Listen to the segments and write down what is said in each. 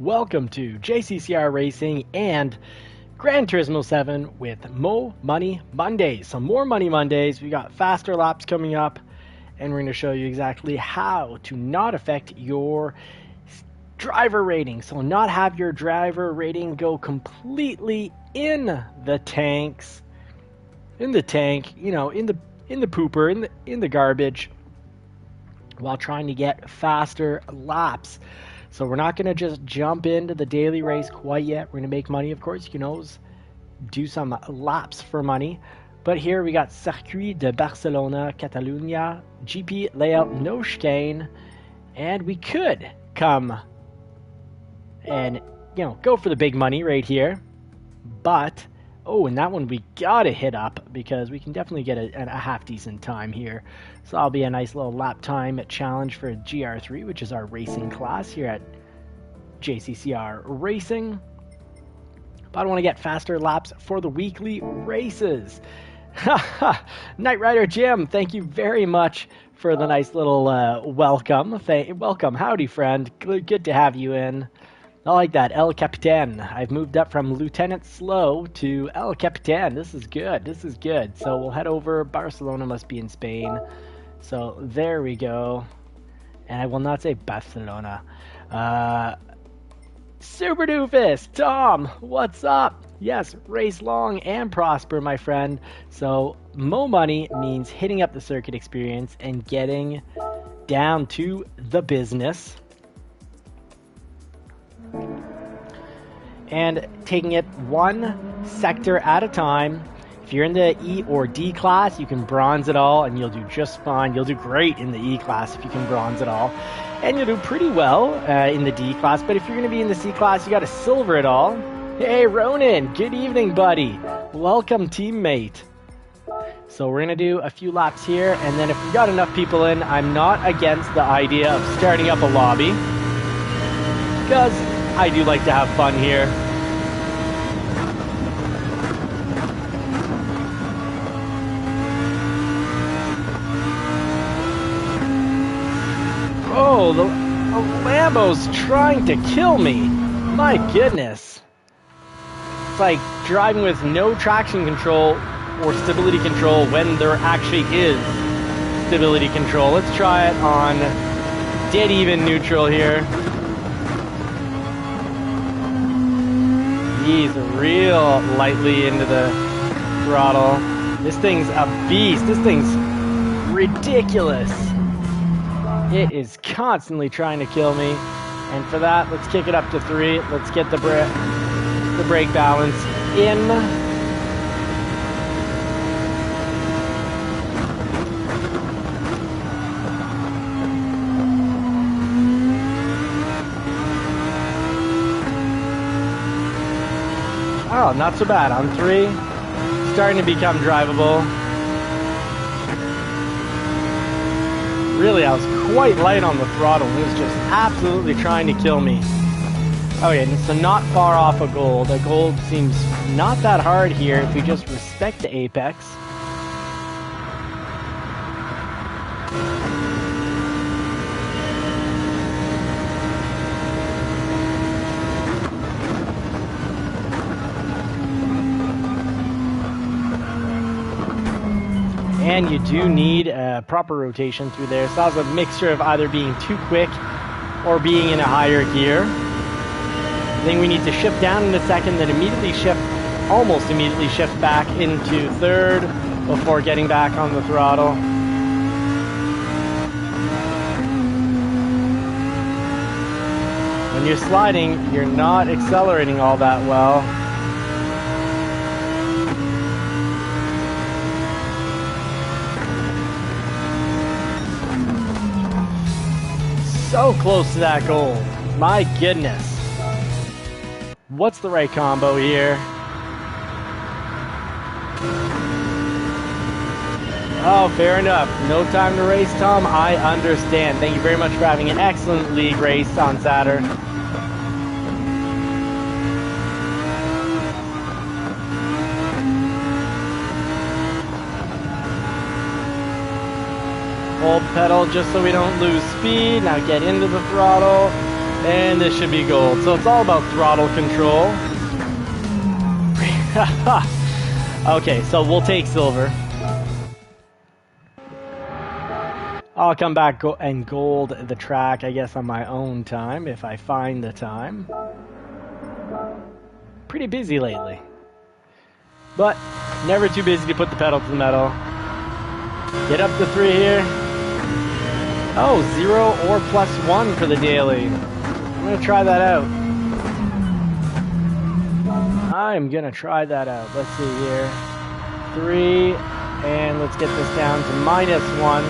Welcome to JCCR Racing and Gran Turismo 7 with Mo Money Mondays. Some more Money Mondays. We got faster laps coming up, and we're going to show you exactly how to not affect your driver rating. So not have your driver rating go completely in the tanks, in the tank, you know, in the pooper, in the garbage, while trying to get faster laps. So we're not going to just jump into the daily race quite yet. We're going to make money, of course. You can always do some laps for money. But here we got Circuit de Barcelona, Catalunya, GP layout, no chicane. And we could come and, you know, go for the big money right here. But, oh, and that one we got to hit up because we can definitely get a half decent time here. So that'll be a nice little lap time challenge for GR3, which is our racing class here at JCCR Racing. But I want to get faster laps for the weekly races. Knight Rider Jim, thank you very much for the nice little welcome. Welcome, howdy friend. Good to have you in. I like that, El Capitan. I've moved up from Lieutenant Slow to El Capitan. This is good, this is good. So we'll head over. Barcelona must be in Spain. So there we go. And I will not say Barcelona. Super Doofus, Tom, what's up? Yes, race long and prosper, my friend. So Mo Money means hitting up the circuit experience and getting down to the business. And taking it one sector at a time. If you're in the E or D class, you can bronze it all and you'll do just fine. You'll do great in the E class if you can bronze it all. And you'll do pretty well in the D class. But if you're going to be in the C class, you got to silver it all. Hey, Ronan, good evening, buddy. Welcome, teammate. So we're going to do a few laps here. And then if we got enough people in, I'm not against the idea of starting up a lobby. Because I do like to have fun here. Oh, the Lambo's trying to kill me. My goodness. It's like driving with no traction control or stability control when there actually is stability control. Let's try it on dead even neutral here. He's real lightly into the throttle. This thing's a beast. This thing's ridiculous. It is constantly trying to kill me. And for that, let's kick it up to 3. Let's get the brake balance in. Oh, not so bad. On 3, starting to become drivable. Really, I was quite light on the throttle. It was just absolutely trying to kill me. Okay, so not far off a gold. A gold seems not that hard here if we just respect the apex. And you do need a proper rotation through there. So that was a mixture of either being too quick or being in a higher gear. Then we need to shift down in a second, then immediately shift, almost immediately shift back into 3rd before getting back on the throttle. When you're sliding, you're not accelerating all that well. So close to that goal. My goodness. What's the right combo here? Oh, fair enough. No time to race, Tom. I understand. Thank you very much for having an excellent league race on Saturday. Hold pedal just so we don't lose speed. Now get into the throttle. And this should be gold. So it's all about throttle control. Okay, so we'll take silver. I'll come back and gold the track, I guess, on my own time, if I find the time. Pretty busy lately. But never too busy to put the pedal to the metal. Get up to 3 here. Oh, 0 or +1 for the daily. I'm going to try that out. I'm going to try that out. Let's see here. 3, and let's get this down to -1.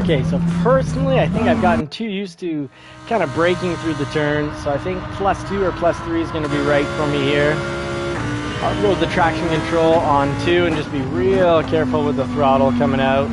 Okay, so personally, I think I've gotten too used to kind of braking through the turns, so I think +2 or +3 is going to be right for me here. I'll go with the traction control on 2 and just be real careful with the throttle coming out.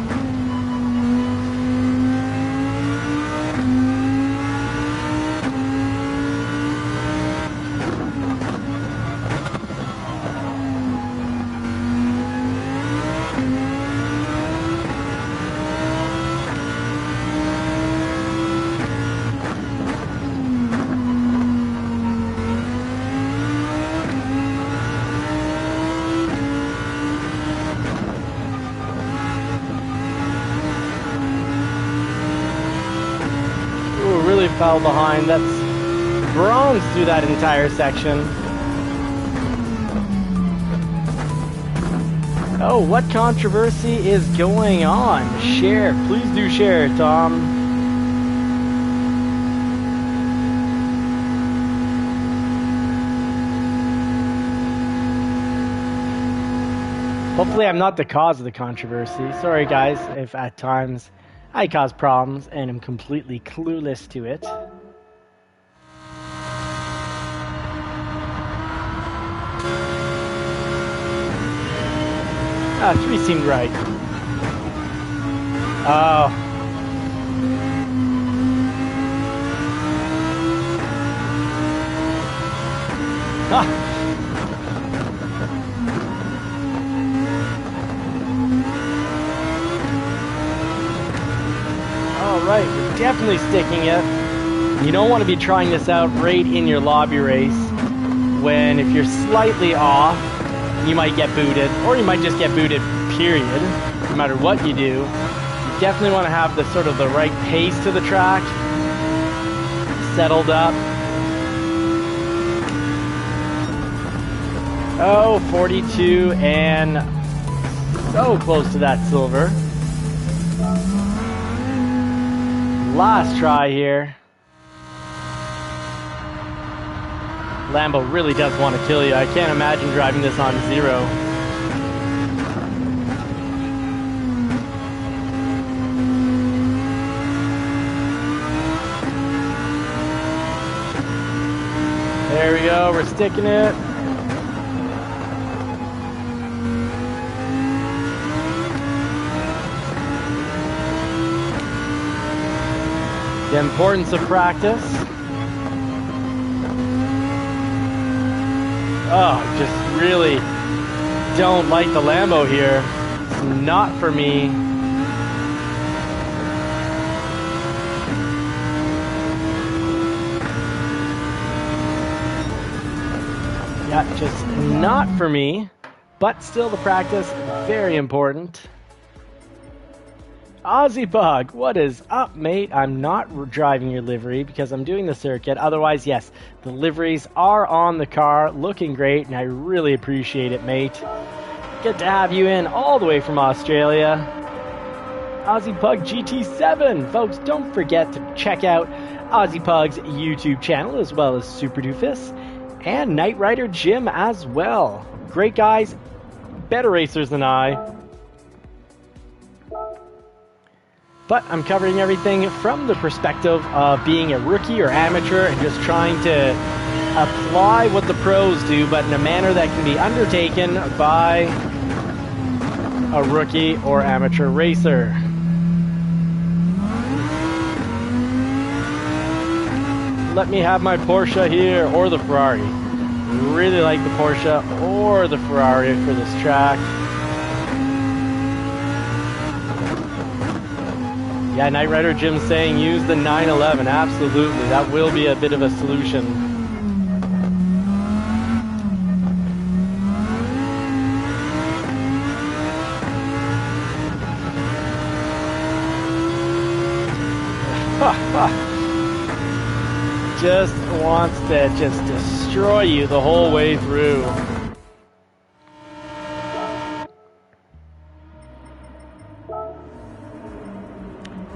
Fell behind. That's bronze through that entire section. Oh, what controversy is going on? Share. Please do share, Tom. Hopefully I'm not the cause of the controversy. Sorry guys if at times I cause problems and am completely clueless to it. Ah, 3 seemed right. Oh. Ah. Right, we're definitely sticking it. You don't want to be trying this out right in your lobby race when if you're slightly off, you might get booted, or you might just get booted, period, no matter what you do. You definitely want to have the sort of the right pace to the track, settled up. Oh, 42 and so close to that silver. Last try here. Lambo really does want to kill you. I can't imagine driving this on 0. There we go, we're sticking it. The importance of practice. Oh, just really don't like the Lambo here. It's not for me. Yeah, just not for me. But still the practice, very important. Aussie Bug, what is up, mate? I'm not driving your livery because I'm doing the circuit. Otherwise, yes, the liveries are on the car, looking great, and I really appreciate it, mate. Good to have you in all the way from Australia. Aussie Pug GT7. Folks, don't forget to check out Aussie Pug's YouTube channel as well as Super Doofus and Knight Rider Jim as well. Great guys, better racers than I. But I'm covering everything from the perspective of being a rookie or amateur and just trying to apply what the pros do, but in a manner that can be undertaken by a rookie or amateur racer. let me have my Porsche here, or the Ferrari. Really like the Porsche or the Ferrari for this track. Yeah, Knight Rider Jim saying use the 911. Absolutely, that will be a bit of a solution. Just wants to just destroy you the whole way through.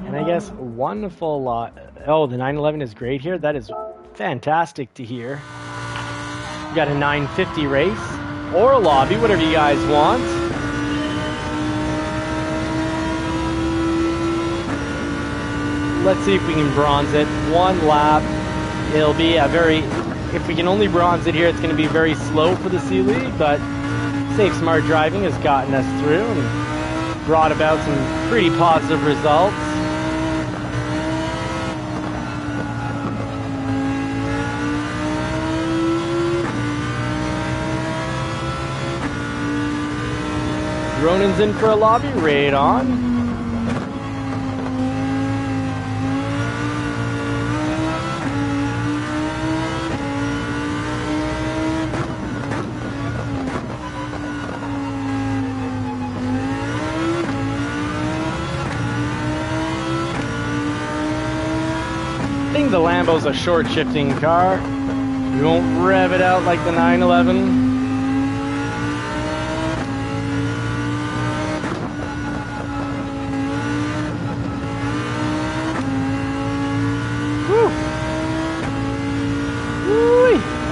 And I guess one full lot. Oh, the 911 is great here. That is fantastic to hear. We got a 950 race or a lobby, whatever you guys want. Let's see if we can bronze it. One lap. It'll be a very, if we can only bronze it here, it's going to be very slow for the C-League, but Safe Smart Driving has gotten us through and brought about some pretty positive results. Ronan's in for a lobby, right on. I think the Lambo's a short shifting car. We won't rev it out like the 911.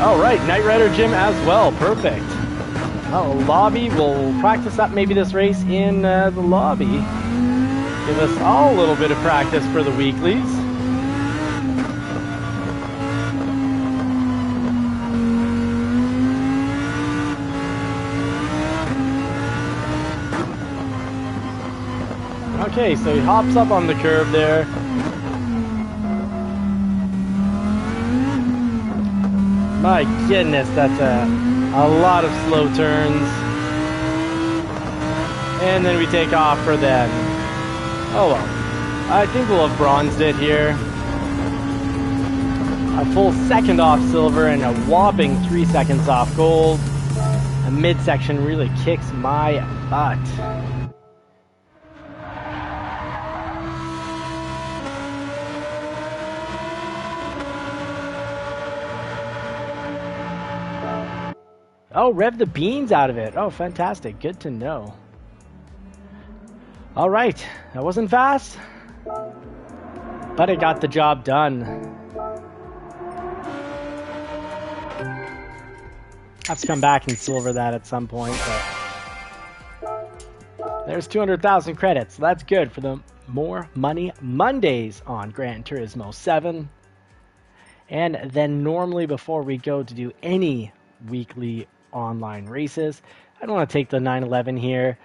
Alright, Knight Rider Jim as well, perfect. Well, lobby, we'll practice up maybe this race in the lobby. Give us all a little bit of practice for the weeklies. Okay, so he hops up on the curb there. My goodness, that's a lot of slow turns. And then we take off for them. Oh well. I think we'll have bronzed it here. A full second off silver and a whopping 3 seconds off gold. A midsection really kicks my butt. Oh, rev the beans out of it. Oh, fantastic. Good to know. All right. That wasn't fast, but it got the job done. Have to come back and silver that at some point, but there's 200,000 credits. So that's good for the More Money Mondays on Gran Turismo 7. And then normally before we go to do any weekly online races, I don't want to take the 911 here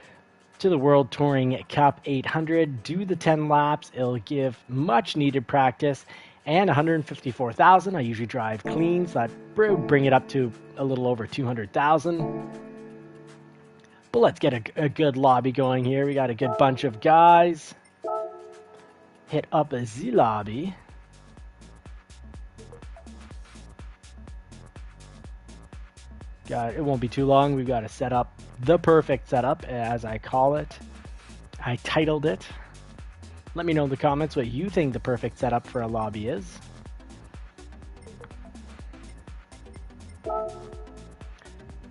to the World Touring Cup 800, do the 10 laps. It'll give much needed practice and 154,000. I usually drive clean, so that would bring it up to a little over 200,000. But let's get a good lobby going here. We got a good bunch of guys. Hit up a Z lobby. It won't be too long. We've got to set up the perfect setup, as I call it. I titled it. Let me know in the comments what you think the perfect setup for a lobby is.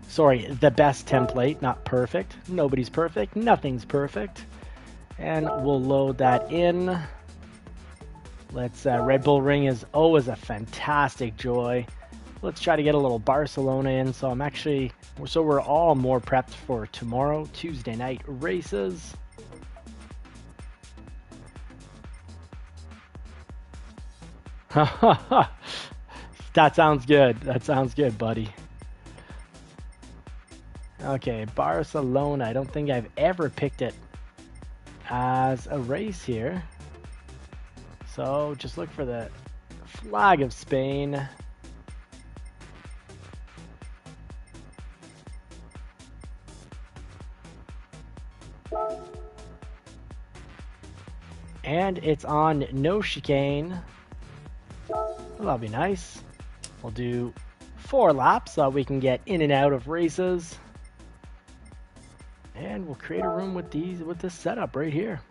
Sorry, the best template, not perfect. Nobody's perfect. Nothing's perfect. And we'll load that in. Let's Red Bull Ring is always a fantastic joy. Let's try to get a little Barcelona in. So we're all more prepped for tomorrow, Tuesday night races. That sounds good. That sounds good, buddy. Okay, Barcelona. I don't think I've ever picked it as a race here. So just look for the flag of Spain. And it's on no chicane. Well, that'll be nice. We'll do 4 laps so we can get in and out of races. And we'll create a room with this setup right here.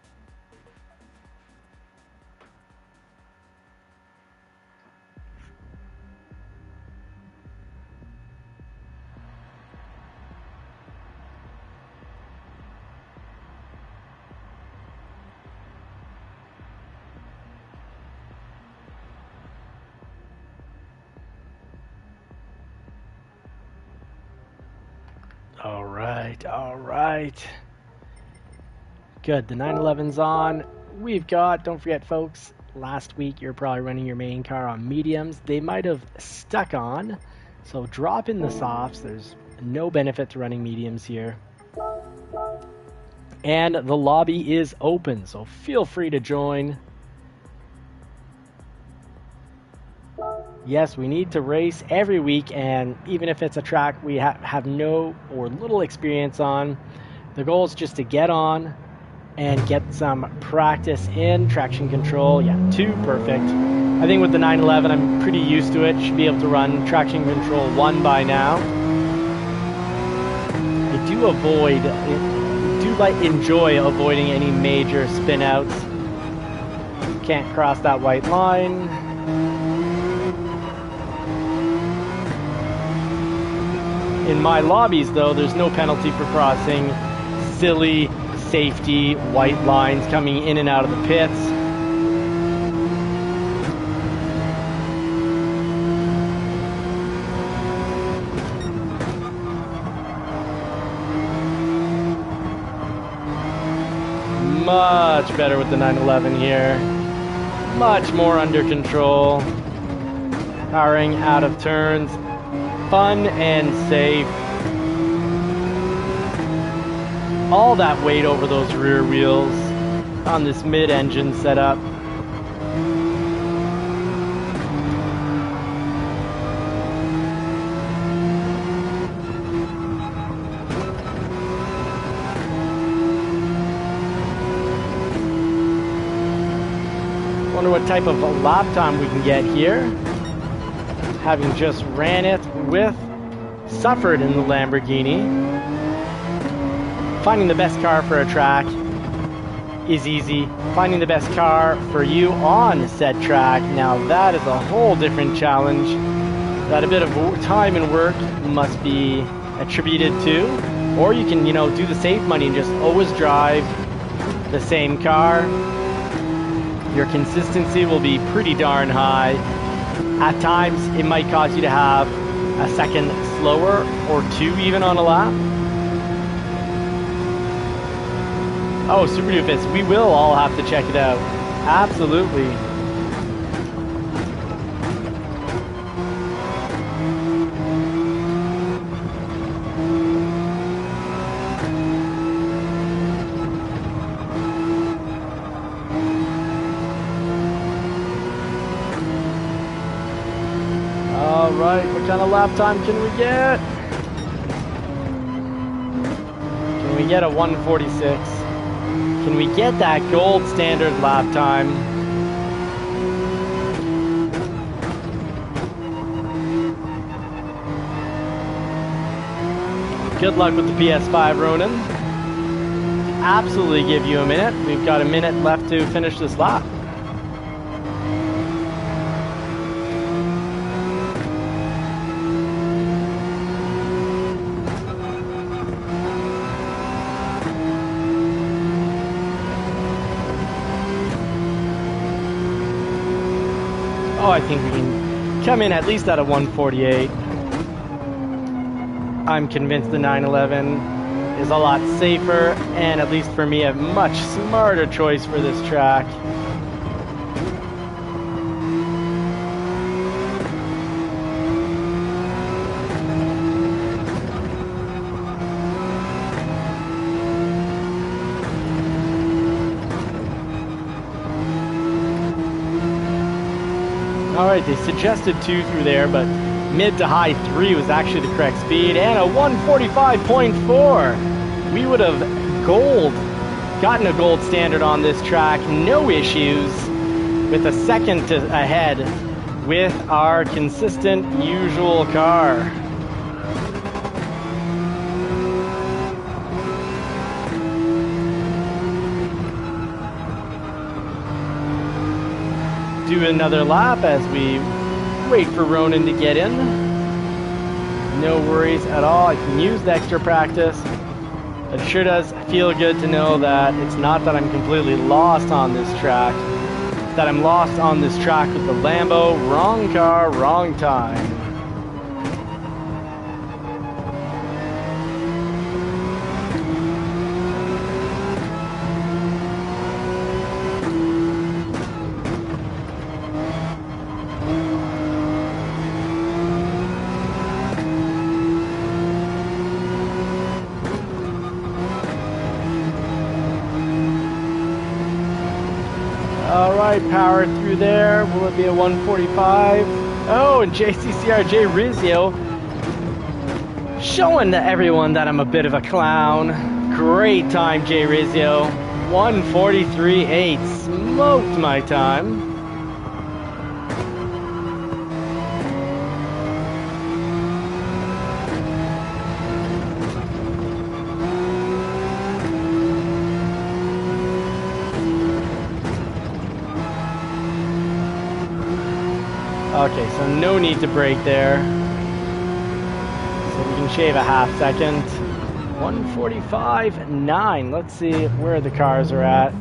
All right. Good, the 911's on. We've got, don't forget folks, last week you're probably running your main car on mediums. They might have stuck on, so drop in the softs. There's no benefit to running mediums here. And the lobby is open, so feel free to join. Yes, we need to race every week, and even if it's a track we have no or little experience on, the goal is just to get on and get some practice in. Traction control, yeah, 2, perfect. I think with the 911, I'm pretty used to it. Should be able to run traction control 1 by now. I do enjoy avoiding any major spin outs. Can't cross that white line. In my lobbies, though, there's no penalty for crossing silly safety white lines coming in and out of the pits. Much better with the 911 here. Much more under control. Powering out of turns. Fun and safe. All that weight over those rear wheels on this mid-engine setup. Wonder what type of lap time we can get here. Having just ran it with Suffered in the Lamborghini. Finding the best car for a track is easy. Finding the best car for you on said track, now that is a whole different challenge that a bit of time and work must be attributed to. Or you can, do the safe money and just always drive the same car. Your consistency will be pretty darn high. At times, it might cause you to have a second slower or 2 even on a lap. Oh, Super Doofus, we will all have to check it out. Absolutely. Alright, what kind of lap time can we get? Can we get a 146? Can we get that gold standard lap time? Good luck with the PS5, Ronan. Absolutely give you a minute. We've got a minute left to finish this lap. Oh, I think we can come in at least at a 148. I'm convinced the 911 is a lot safer and, at least for me, a much smarter choice for this track. All right, they suggested 2 through there, but mid to high 3 was actually the correct speed, and a 145.4. We would have gotten a gold standard on this track, no issues, with a second ahead with our consistent usual car. Do another lap as we wait for Ronan to get in. No worries at all. I can use the extra practice. It sure does feel good to know that it's not that I'm completely lost on this track. It's that I'm lost on this track with the Lambo. Wrong car, wrong time. Power through there. Will it be a 145? Oh, and JCCRJ Rizio showing to everyone that I'm a bit of a clown. Great time, Jay Rizio. 143.8. Smoked my time. Okay, so no need to brake there. So we can shave a half second. 145.9. Let's see where the cars are at.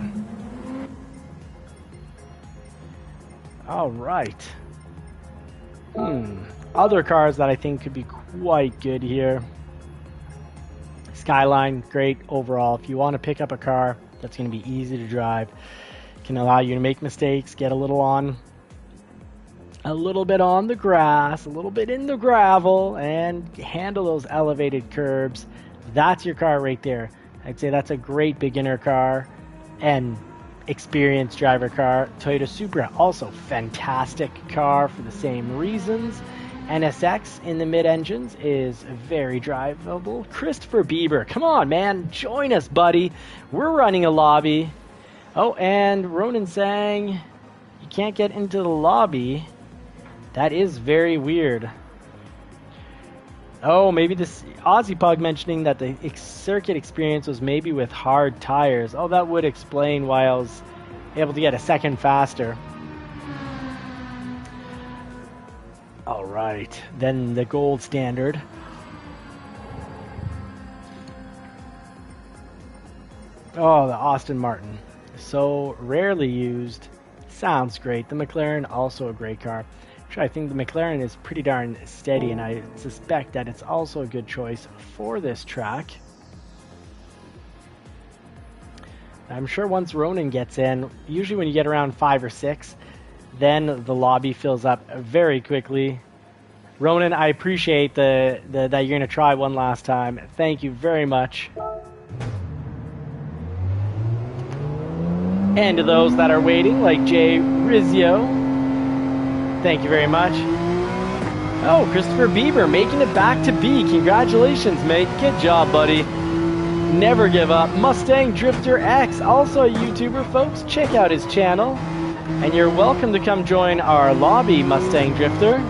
All right. Other cars that I think could be quite good here. Skyline, great overall. If you want to pick up a car that's going to be easy to drive, can allow you to make mistakes, get a little bit on the grass, a little bit in the gravel, and handle those elevated curbs. That's your car right there. I'd say that's a great beginner car and experienced driver car. Toyota Supra, also fantastic car for the same reasons. NSX in the mid-engines is very drivable. Christopher Bieber, come on, man, join us, buddy. We're running a lobby. Oh, and Ronan saying you can't get into the lobby. That is very weird. Oh, maybe this Aussie Pug mentioning that the circuit experience was maybe with hard tires. Oh, that would explain why I was able to get a second faster. All right, then the gold standard. Oh, the Aston Martin. So rarely used. Sounds great. The McLaren, also a great car. I think the McLaren is pretty darn steady, and I suspect that it's also a good choice for this track. I'm sure once Ronan gets in, usually when you get around 5 or 6, then the lobby fills up very quickly. Ronan, I appreciate that you're going to try one last time. Thank you very much. And to those that are waiting, like Jay Rizio, thank you very much. Oh, Christopher Bieber making it back to B. Congratulations, mate. Good job, buddy. Never give up. Mustang Drifter X, also a YouTuber, folks. Check out his channel. And you're welcome to come join our lobby, Mustang Drifter.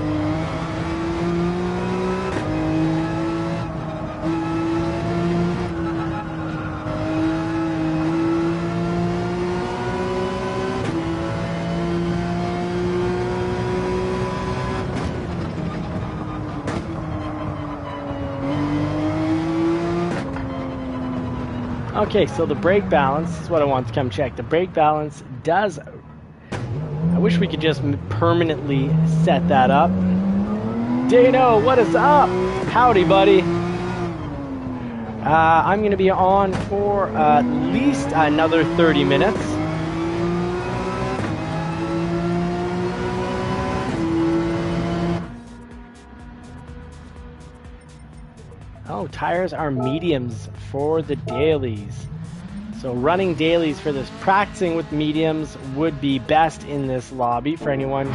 Okay, so the brake balance is what I want to come check. The brake balance does... I wish we could just permanently set that up. Dano, what is up? Howdy, buddy. I'm going to be on for at least another 30 minutes. Oh, tires are mediums for the dailies. So running dailies for this, practicing with mediums would be best in this lobby for anyone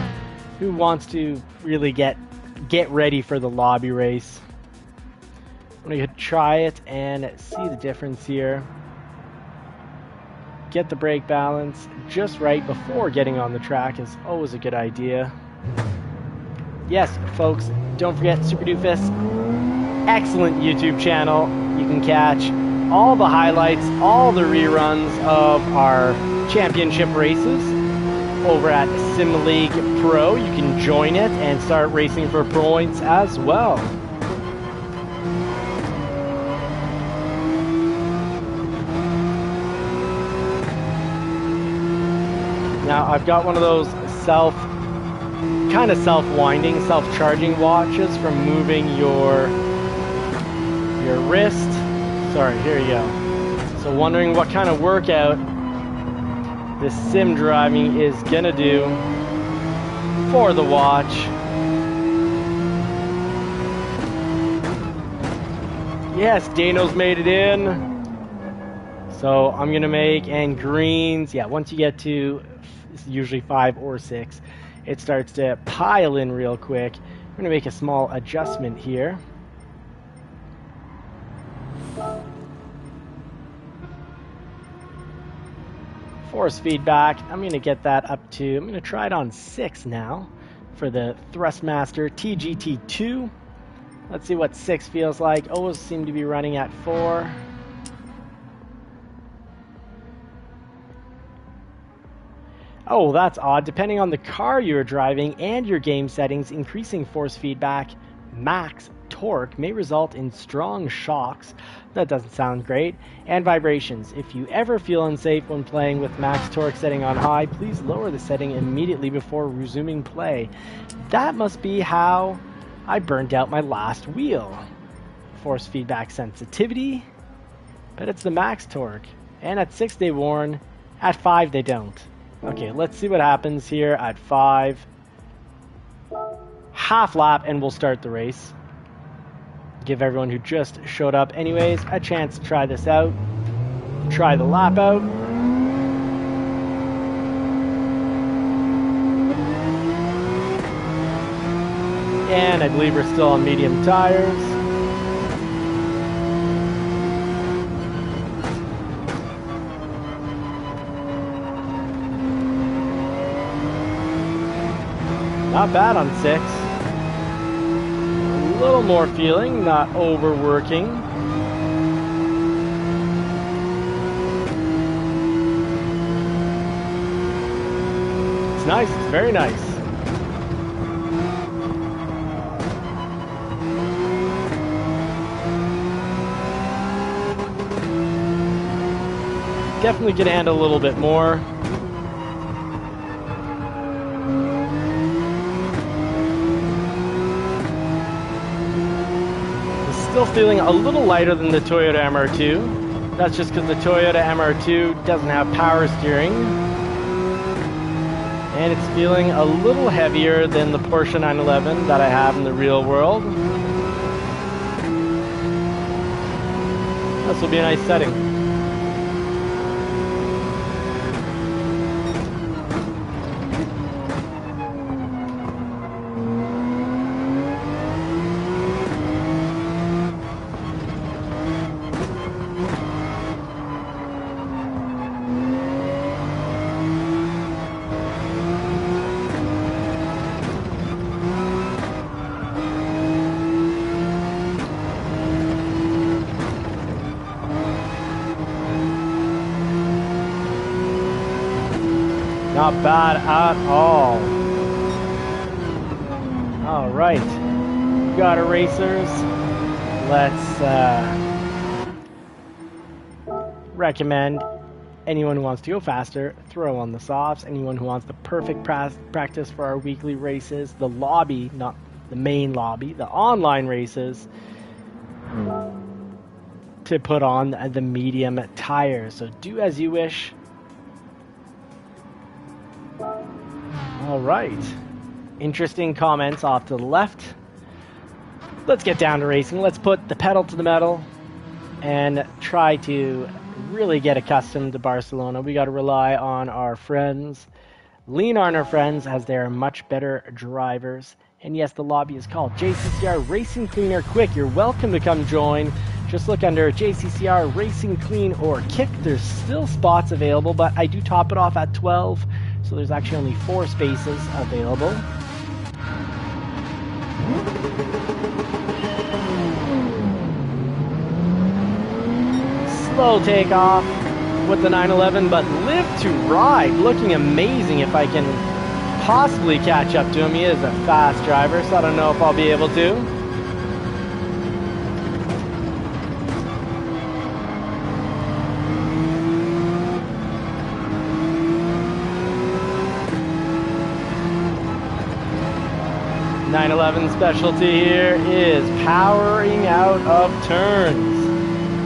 Who wants to really get ready for the lobby race? I'm gonna try it and see the difference here. Get the brake balance just right before getting on the track is always a good idea. Yes, folks, don't forget Super Doofus. Excellent YouTube channel. You can catch all the highlights, all the reruns of our championship races over at Sim League Pro. You can join it and start racing for points as well. Now I've got one of those kind of self-winding, self-charging watches from moving your wrist. Sorry, here you go. So wondering what kind of workout this sim driving is gonna do for the watch. Yes, Dano's made it in. So I'm gonna make, and greens, yeah, once you get to usually 5 or 6, it starts to pile in real quick. I'm gonna make a small adjustment here. Force feedback, I'm gonna get that up to, I'm gonna try it on 6 now for the Thrustmaster TGT2. Let's see what 6 feels like. Always seem to be running at 4. Oh, that's odd. Depending on the car you're driving and your game settings, increasing force feedback max torque may result in strong shocks. That doesn't sound great. And vibrations. If you ever feel unsafe when playing with max torque setting on high, please lower the setting immediately before resuming play. That must be how I burned out my last wheel. Force feedback sensitivity, but it's the max torque. And at 6 they warn, at 5 they don't. Okay, let's see what happens here at 5. Half lap and we'll start the race. Give everyone who just showed up anyways a chance to try this out. Try the lap out. And I believe we're still on medium tires. Not bad on 6. A little more feeling, not overworking. It's nice, it's very nice. Definitely could handle a little bit more. Still feeling a little lighter than the Toyota MR2. That's just because the Toyota MR2 doesn't have power steering. And it's feeling a little heavier than the Porsche 911 that I have in the real world. This will be a nice setting. Not bad at all. All right, got our racers. Let's recommend anyone who wants to go faster, throw on the softs. Anyone who wants the perfect practice for our weekly races, the lobby, not the main lobby, the online races, to put on the medium tires. So do as you wish. All right, interesting comments off to the left. Let's get down to racing. Let's put the pedal to the metal and try to really get accustomed to Barcelona. We got to rely on our friends lean on our friends as they are much better drivers. And yes, the lobby is called JCCR Racing Clean or Quick. You're welcome to come join. Just look under JCCR Racing Clean or Kick. There's still spots available, but I do top it off at 12, so there's actually only 4 spaces available. Slow takeoff with the 911, but live to ride. Looking amazing if I can possibly catch up to him. He is a fast driver, so I don't know if I'll be able to. .911 specialty here is powering out of turns.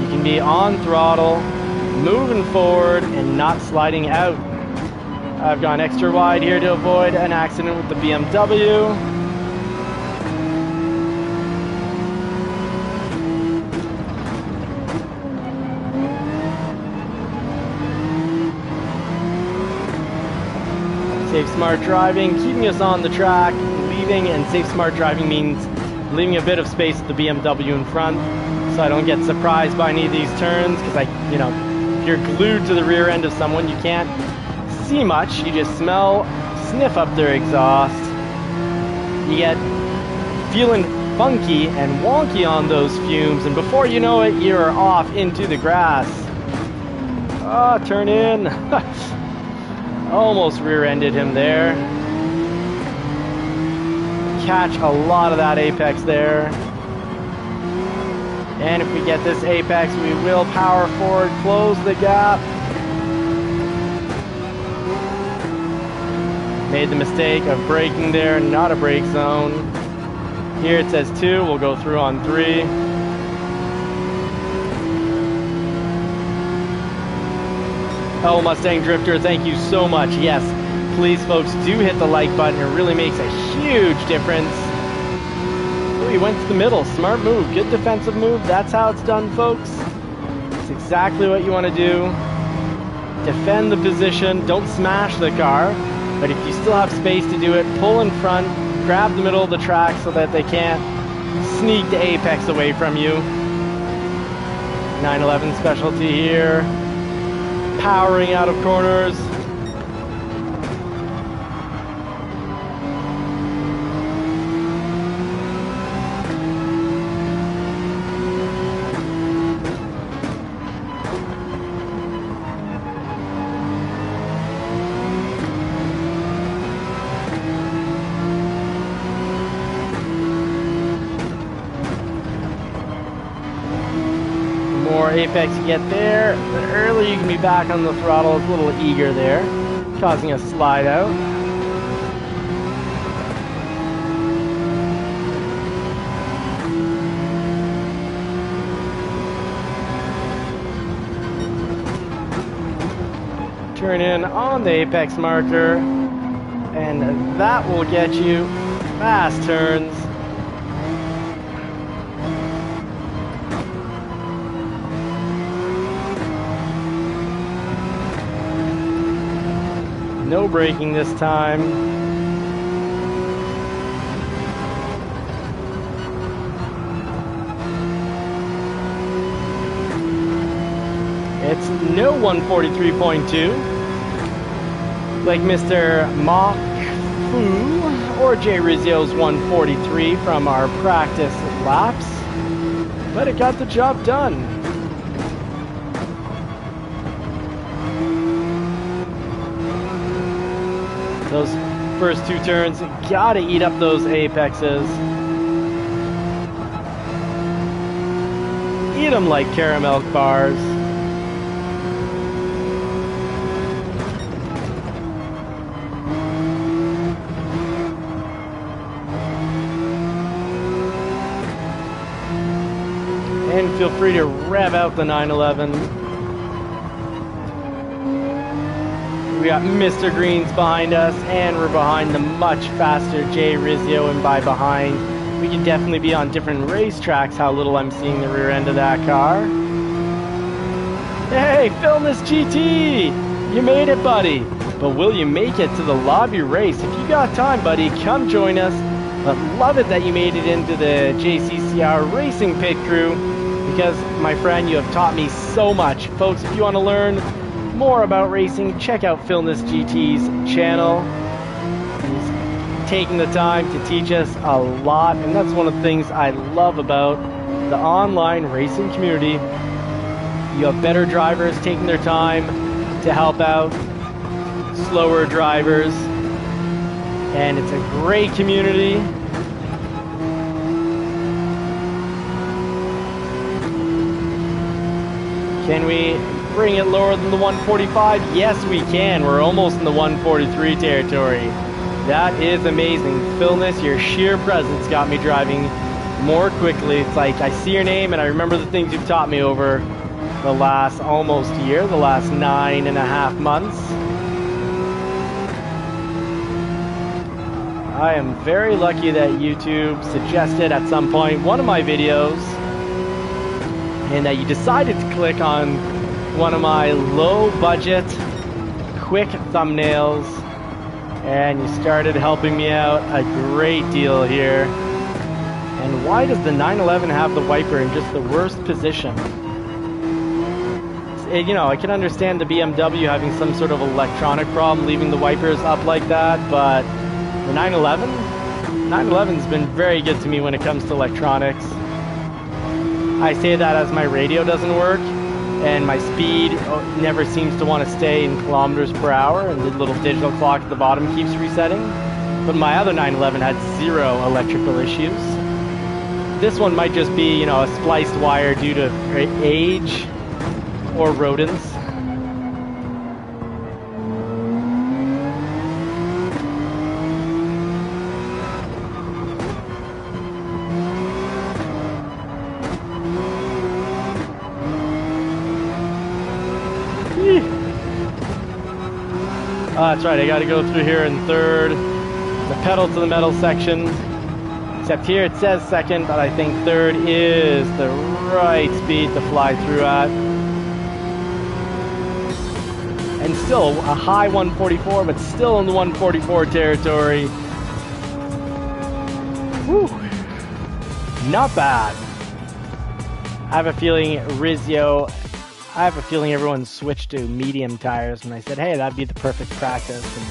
You can be on throttle, moving forward, and not sliding out. I've gone extra wide here to avoid an accident with the BMW. Safe smart driving, keeping us on the track. Leaving and safe smart driving means leaving a bit of space with the BMW in front, so I don't get surprised by any of these turns, because if you're glued to the rear end of someone, you can't see much. You just sniff up their exhaust. You get feeling funky and wonky on those fumes, and before you know it, you're off into the grass. Turn in. Almost rear-ended him there. Catch a lot of that apex there. And if we get this apex, we will power forward, close the gap. Made the mistake of braking there, not a brake zone. Here it says 2, we'll go through on 3. Oh, Mustang Drifter, thank you so much. Yes, please, folks, do hit the like button. It really makes a huge difference. Oh, he went to the middle. Smart move. Good defensive move. That's how it's done, folks. It's exactly what you want to do. Defend the position. Don't smash the car. But if you still have space to do it, pull in front, grab the middle of the track so that they can't sneak the apex away from you. 911 specialty here. Powering out of corners. More apex you get there, the earlier you can be back on the throttle. It's a little eager there, causing a slide out. Turn in on the apex marker, and that will get you fast turns. No braking this time. It's no 143.2. Like Mr. Mach Fu or Jay Rizzio's 143 from our practice laps. But it got the job done. Those first 2 turns, gotta eat up those apexes. Eat them like caramel bars. And feel free to rev out the 911. We got Mr. Greens behind us, and we're behind the much faster Jay Rizzio, and by behind, we can definitely be on different racetracks, how little I'm seeing the rear end of that car. Hey, film this GT! You made it, buddy! but will you make it to the lobby race? If you got time, buddy, come join us. But love it that you made it into the JCCR Racing Pit Crew, because, my friend, you have taught me so much. Folks, if you want to learn more about racing, check out Philness GT's channel. He's taking the time to teach us a lot, and that's one of the things I love about the online racing community. You have better drivers taking their time to help out slower drivers, and it's a great community. Can we bring it lower than the 145? Yes, we can. We're almost in the 143 territory. That is amazing. Philness, your sheer presence got me driving more quickly. It's like I see your name and I remember the things you've taught me over the last almost year, the last 9.5 months. I am very lucky that YouTube suggested at some point one of my videos, and that you decided to click on one of my low budget, quick thumbnails, and you started helping me out a great deal here. And why does the 911 have the wiper in just the worst position? You know, I can understand the BMW having some sort of electronic problem, leaving the wipers up like that, but the 911's been very good to me when it comes to electronics. I say that as my radio doesn't work, and my speed never seems to want to stay in kilometers per hour, and the little digital clock at the bottom keeps resetting. But my other 911 had 0 electrical issues. This one might just be, you know, a spliced wire due to age or rodents. That's right, I gotta go through here in third. The pedal to the metal section. Except here it says second, but I think third is the right speed to fly through at. And still a high 144, but still in the 144 territory. Whew. Not bad. I have a feeling everyone switched to medium tires when I said, hey, that'd be the perfect practice, and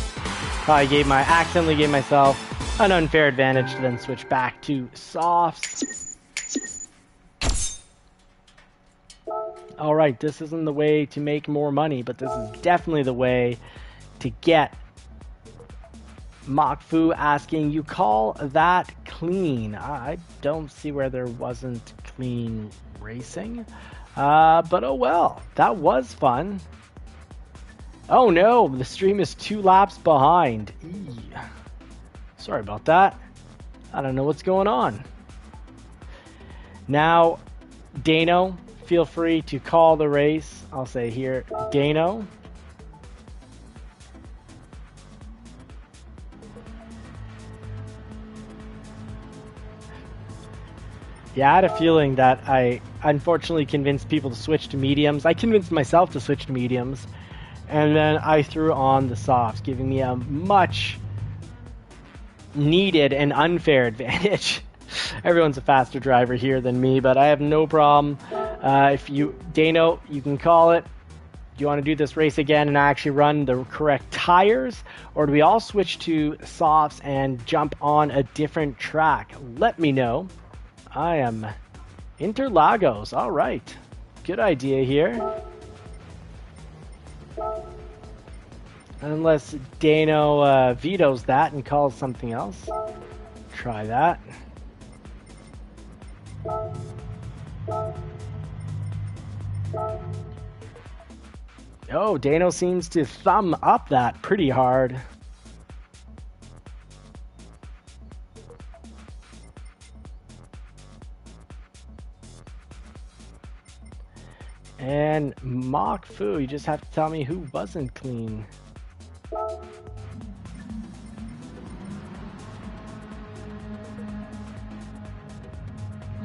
probably accidentally gave myself an unfair advantage to then switch back to softs. Alright, this isn't the way to make more money, but this is definitely the way to get Mokfu asking, you call that clean? I don't see where there wasn't clean racing. But oh well, that was fun. Oh no, the stream is 2 laps behind. Eee. Sorry about that. I don't know what's going on. Now, Dano, feel free to call the race. I'll say here, Dano. Yeah, I had a feeling that I unfortunately convinced people to switch to mediums. I convinced myself to switch to mediums, and then I threw on the softs, giving me a much needed and unfair advantage. Everyone's a faster driver here than me, but I have no problem. Dano, you can call it. Do you want to do this race again and actually run the correct tires, or do we all switch to softs and jump on a different track? Let me know. I am Interlagos. All right. Good idea here. Unless Dano vetoes that and calls something else. Try that. Oh, Dano seems to thumb up that pretty hard. And Mokfu, you just have to tell me who wasn't clean.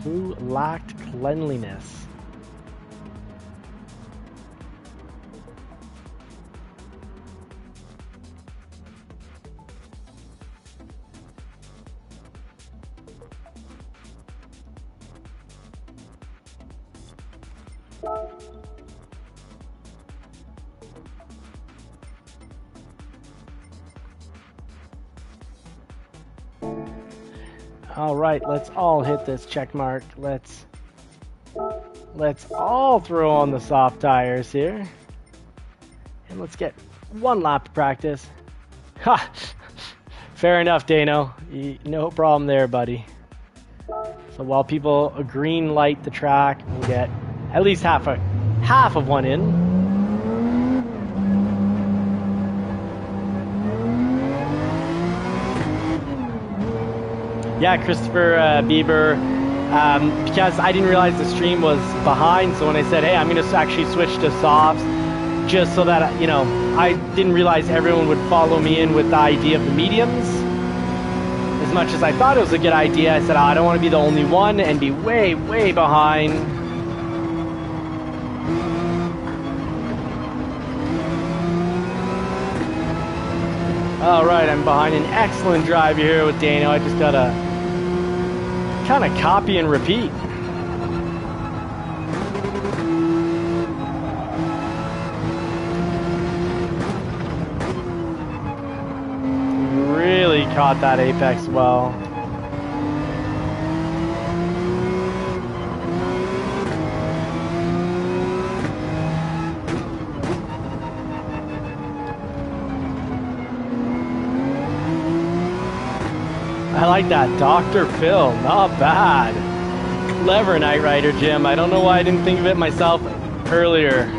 Who lacked cleanliness? All right, let's all hit this check mark. Let's all throw on the soft tires here. And let's get one lap of practice. Ha! Fair enough, Dano. No problem there, buddy. So while people green light the track, we'll get at least half of one in. Yeah, Christopher Bieber, because I didn't realize the stream was behind, so when I said, hey, I'm going to actually switch to softs, just so that, you know, I didn't realize everyone would follow me in with the idea of the mediums. As much as I thought it was a good idea, I said, oh, I don't want to be the only one and be way, way behind. All right, I'm behind an excellent drive here with Dano. I just gotta kind of copy and repeat. Really caught that apex well. I like that, Dr. Phil, not bad. Clever Knight Rider, Jim. I don't know why I didn't think of it myself earlier.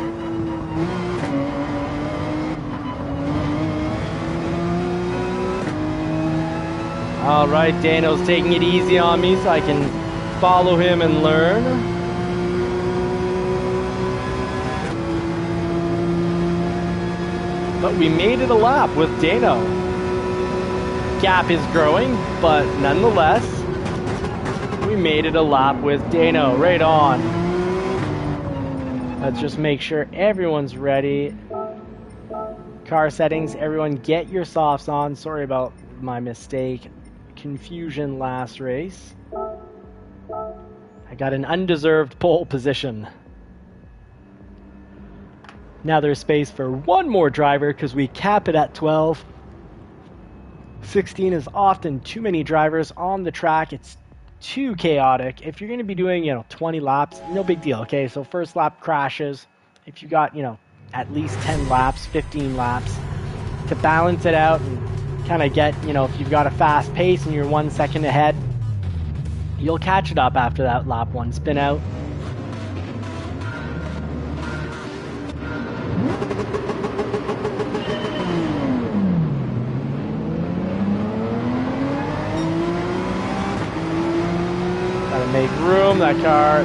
All right, Dano's taking it easy on me so I can follow him and learn. But we made it a lap with Dano. Gap is growing, but nonetheless, we made it a lap with Dano. Right on. Let's just make sure everyone's ready. Car settings, everyone get your softs on. Sorry about my mistake. Confusion last race. I got an undeserved pole position. Now there's space for one more driver because we cap it at 12. 16 is often too many drivers on the track. It's too chaotic. If you're going to be doing, 20 laps, no big deal, okay? So first lap crashes. If you got, at least 10 laps, 15 laps, to balance it out and kind of get, if you've got a fast pace and you're 1 second ahead, you'll catch it up after that lap one spin out. Make room. That car,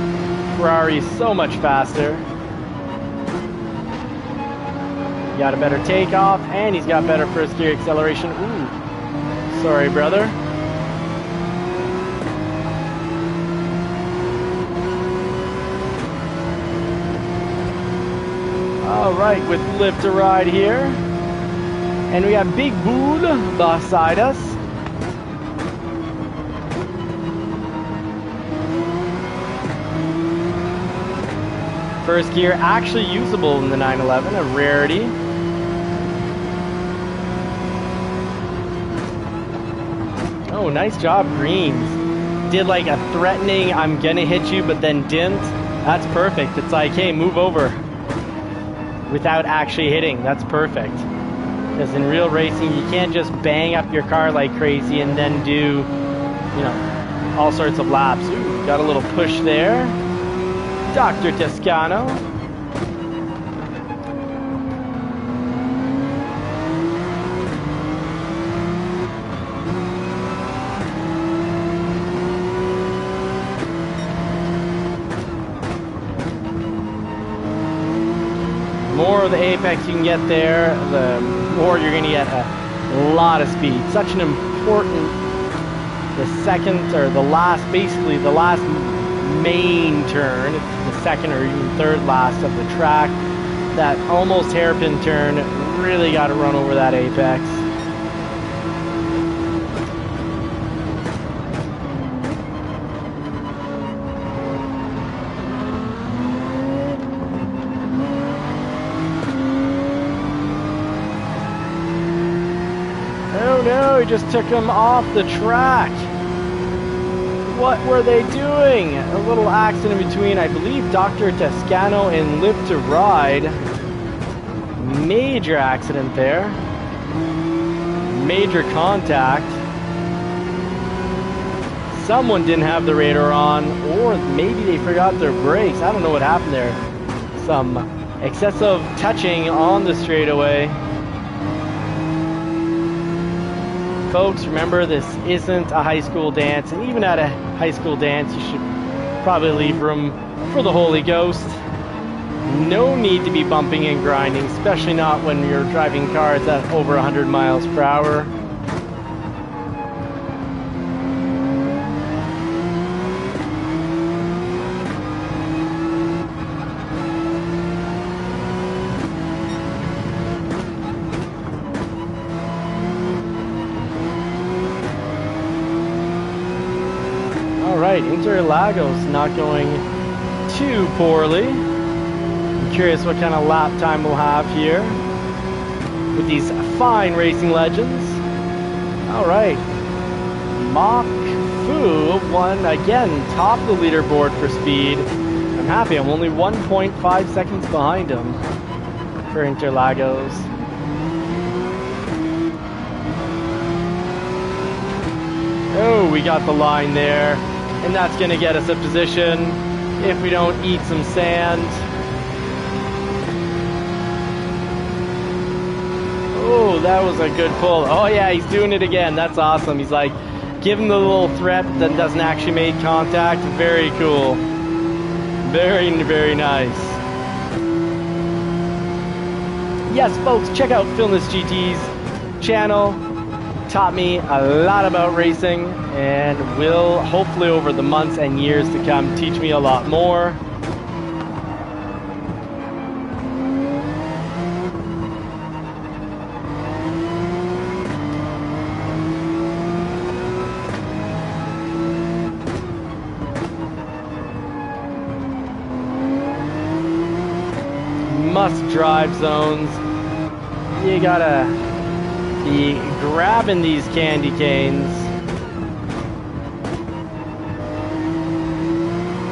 Ferrari's so much faster. He got a better takeoff, and he's got better first gear acceleration. Ooh, sorry, brother. All right, with lift to ride here, and we have Big Bull beside us. First gear actually usable in the 911, a rarity. Oh, nice job, Greens. Did like a threatening, I'm gonna hit you, but then didn't. That's perfect. It's like, hey, move over. Without actually hitting, that's perfect. Because in real racing, you can't just bang up your car like crazy and then do, all sorts of laps. Ooh, got a little push there. Dr. Toscano. More of the apex you can get there, the more you're going to get a lot of speed. Such an important, the second or the last, basically the last main turn, the second or even third last of the track, that almost hairpin turn, really got to run over that apex. Oh no, he just took him off the track. What were they doing? A little accident between, I believe, Dr. Toscano and Live to Ride. Major accident there. Major contact. Someone didn't have the radar on, or maybe they forgot their brakes. I don't know what happened there. Some excessive touching on the straightaway. Folks, remember, this isn't a high school dance, and even at a high school dance, you should probably leave room for the Holy Ghost. No need to be bumping and grinding, especially not when you're driving cars at over 100 miles per hour. Alright, Interlagos not going too poorly. I'm curious what kind of lap time we'll have here with these fine racing legends. Alright, Mach Fu won again, top of the leaderboard for speed. I'm happy, I'm only 1.5 seconds behind him for Interlagos. Oh, we got the line there. And that's going to get us a position if we don't eat some sand. Oh, that was a good pull. Oh yeah, he's doing it again. That's awesome. He's like giving the little threat but then doesn't actually make contact. Very cool. Very, very nice. Yes, folks, check out Philness GT's channel. Taught me a lot about racing and will hopefully over the months and years to come teach me a lot more. Must drive zones. You gotta be grabbing these candy canes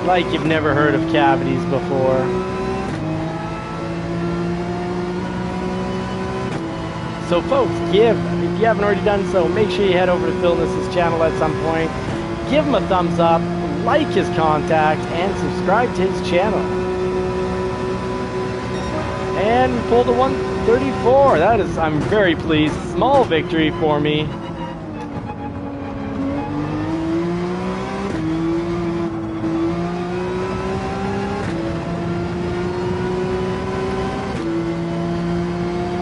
like you've never heard of cavities before. So folks, if you haven't already done so, make sure you head over to Philness's channel at some point. Give him a thumbs up, like his contact, and subscribe to his channel. And we pulled a 134. That is, I'm very pleased. Small victory for me.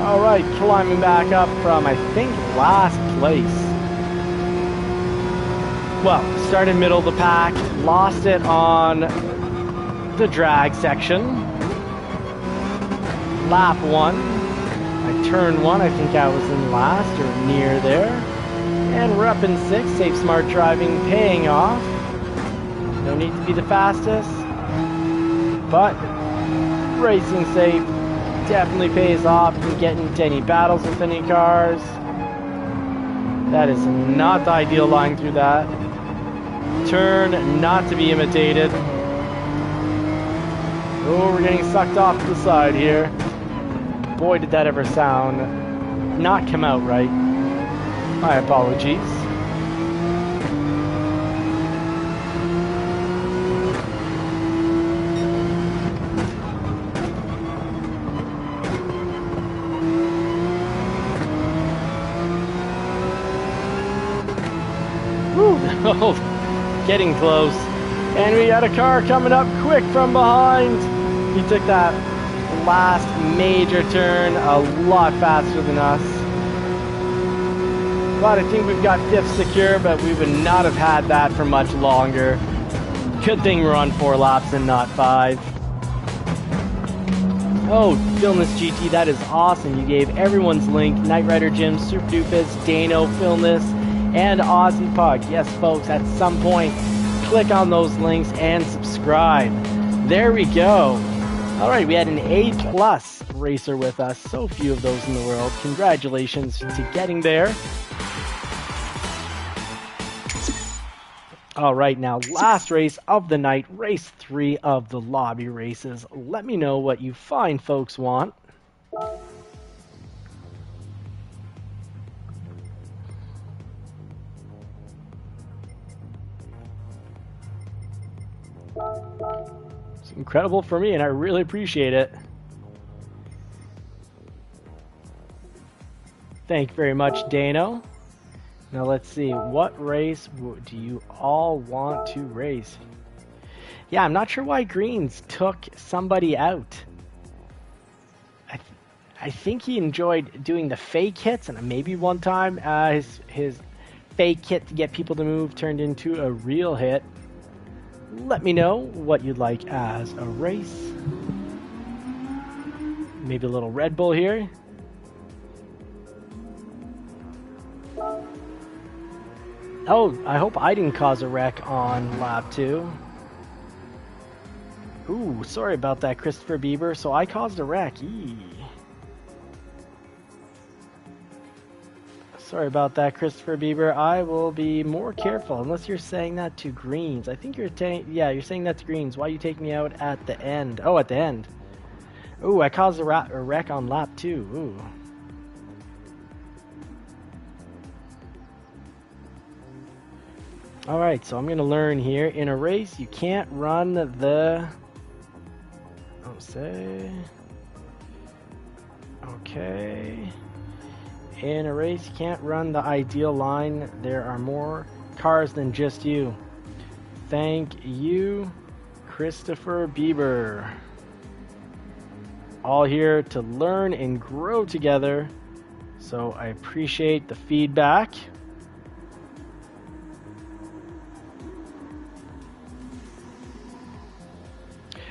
All right, climbing back up from, I think, last place. Well, started middle of the pack, lost it on the drag section. Lap 1, I turned 1, I think I was in last or near there. And we're up in 6, safe smart driving paying off. No need to be the fastest, but racing safe definitely pays off. You can get into any battles with any cars. That is not the ideal line through that. Turn not to be imitated. Oh, we're getting sucked off to the side here. Boy, did that ever sound not come out right. My apologies. Woo! Getting close. And we had a car coming up quick from behind. He took that last major turn a lot faster than us. But I think we've got 5th secure, but we would not have had that for much longer. Good thing we're on 4 laps and not 5. Oh, Philness GT, that is awesome. You gave everyone's link. Knight Rider Jim, Super Doofus, Dano, Philness, and Aussie Puck. Yes, folks, at some point, click on those links and subscribe. There we go. All right, we had an A+ racer with us. So few of those in the world. Congratulations to getting there. All right, now last race of the night, race 3 of the lobby races. Let me know what you fine folks want. It's incredible for me, and I really appreciate it. Thank you very much, Dano. Now let's see, what race do you all want to race? Yeah, I'm not sure why Greens took somebody out. I think he enjoyed doing the fake hits, and maybe one time his fake hit to get people to move turned into a real hit. Let me know what you'd like as a race. Maybe a little Red Bull here. Oh, I hope I didn't cause a wreck on lap 2. Ooh, sorry about that, Christopher Bieber. So I caused a wreck. Sorry about that, Christopher Bieber. I will be more careful, unless you're saying that to Greens. I think you're you're saying that to Greens. Why you take me out at the end? Oh, at the end. Ooh, I caused a wreck on lap 2. Ooh. Alright, so I'm going to learn here. In a race, you can't run the... Oh, say... Okay... In a race, you can't run the ideal line. There are more cars than just you. Thank you, Christopher Bieber. All here to learn and grow together. So I appreciate the feedback.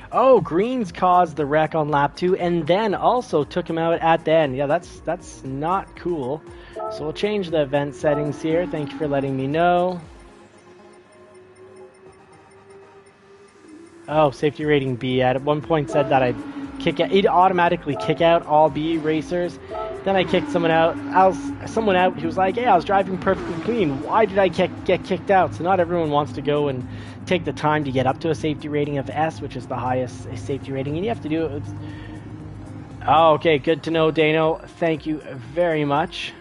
Oh, Greens caused the wreck on lap 2 and then also took him out at the end. Yeah, that's not cool. So we'll change the event settings here. Thank you for letting me know. Oh, safety rating B. At one point said that it'd automatically kick out all B racers. Then I kicked someone out. He was like, "Hey, I was driving perfectly clean. Why did I get kicked out?" So not everyone wants to go and take the time to get up to a safety rating of S, which is the highest safety rating, and you have to do it. Oh, okay, good to know, Dano. Thank you very much.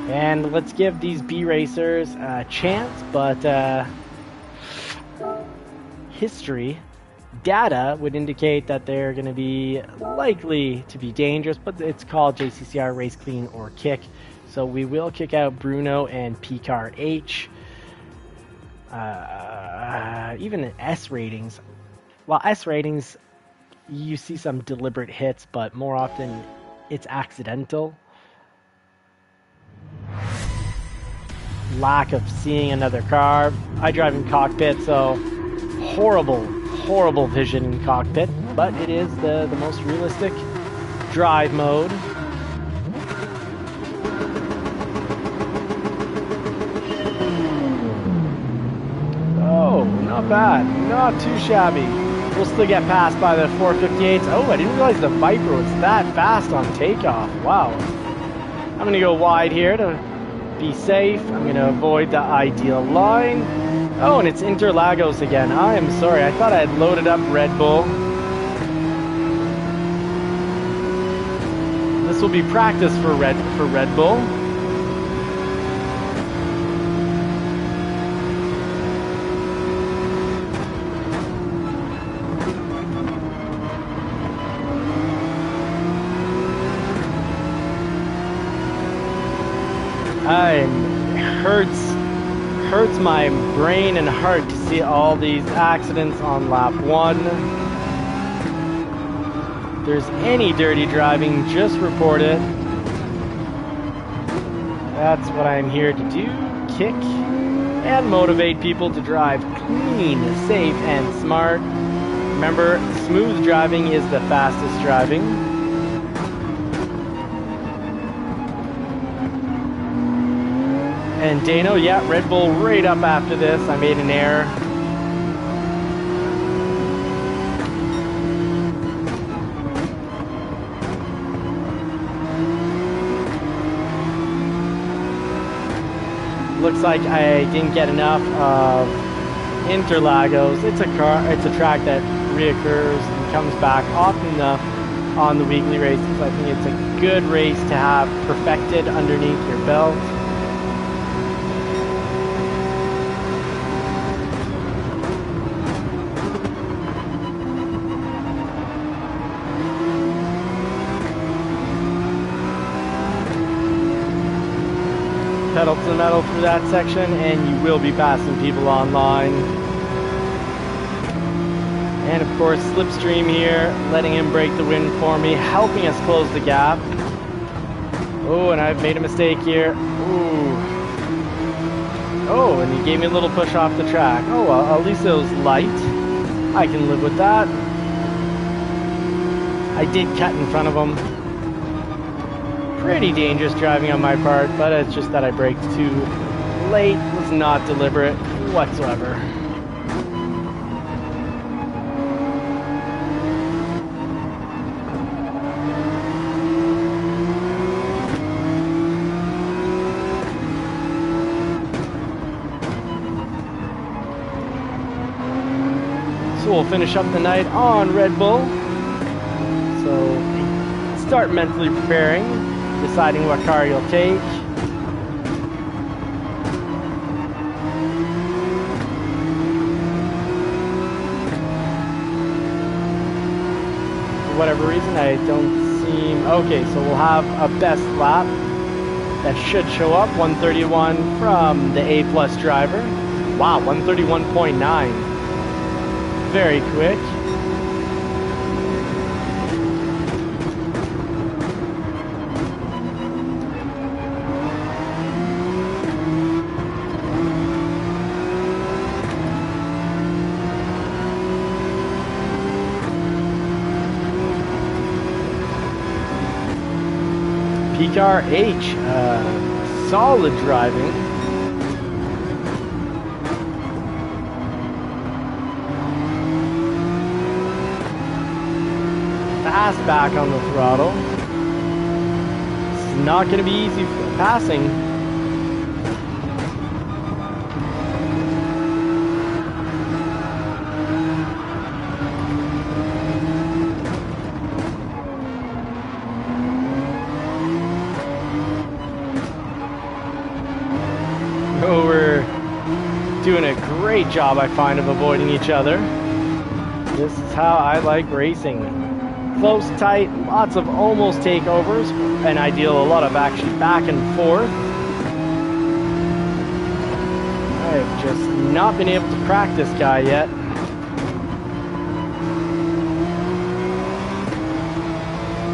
And let's give these B racers a chance, but history data would indicate that they're going to be likely to be dangerous, but it's called JCCR Race Clean or Kick. So we will kick out Bruno and PCAR H. Even in S ratings, well, S ratings, you see some deliberate hits, but more often it's accidental. Lack of seeing another car. I drive in cockpit, so horrible vision in cockpit, but it is the most realistic drive mode. Oh, not bad. Not too shabby. We'll still get passed by the 458s. Oh, I didn't realize the Viper was that fast on takeoff. Wow. I'm going to go wide here to be safe. I'm going to avoid the ideal line. Oh, and it's Interlagos again. I am sorry. I thought I had loaded up Red Bull. This will be practice for Red Bull. It hurts my brain and heart to see all these accidents on lap 1. If there's any dirty driving, just report it. That's what I'm here to do. Kick and motivate people to drive clean, safe, and smart. Remember, smooth driving is the fastest driving. And Dano, yeah, Red Bull right up after this. I made an error. Looks like I didn't get enough of Interlagos. It's a track that reoccurs and comes back often enough on the weekly races. I think it's a good race to have perfected underneath your belt. Pedal to the metal through that section, and you will be passing people online. And of course, Slipstream here, letting him break the wind for me, helping us close the gap. Oh, and I've made a mistake here. Ooh. Oh, and he gave me a little push off the track. Oh, well, at least it was light. I can live with that. I did cut in front of him. Pretty dangerous driving on my part, but it's just that I braked too late. It was not deliberate whatsoever. So we'll finish up the night on Red Bull. So start mentally preparing, deciding what car you'll take. For whatever reason, I don't seem... Okay, so we'll have a best lap that should show up, 131 from the A+ driver. Wow, 131.9. Very quick. PCAR H, solid driving. Fast back on the throttle. This is not going to be easy for passing. Oh, we're doing a great job, I find, of avoiding each other. This is how I like racing. Close, tight, lots of almost takeovers, and I deal a lot of actually back and forth. I've just not been able to crack this guy yet.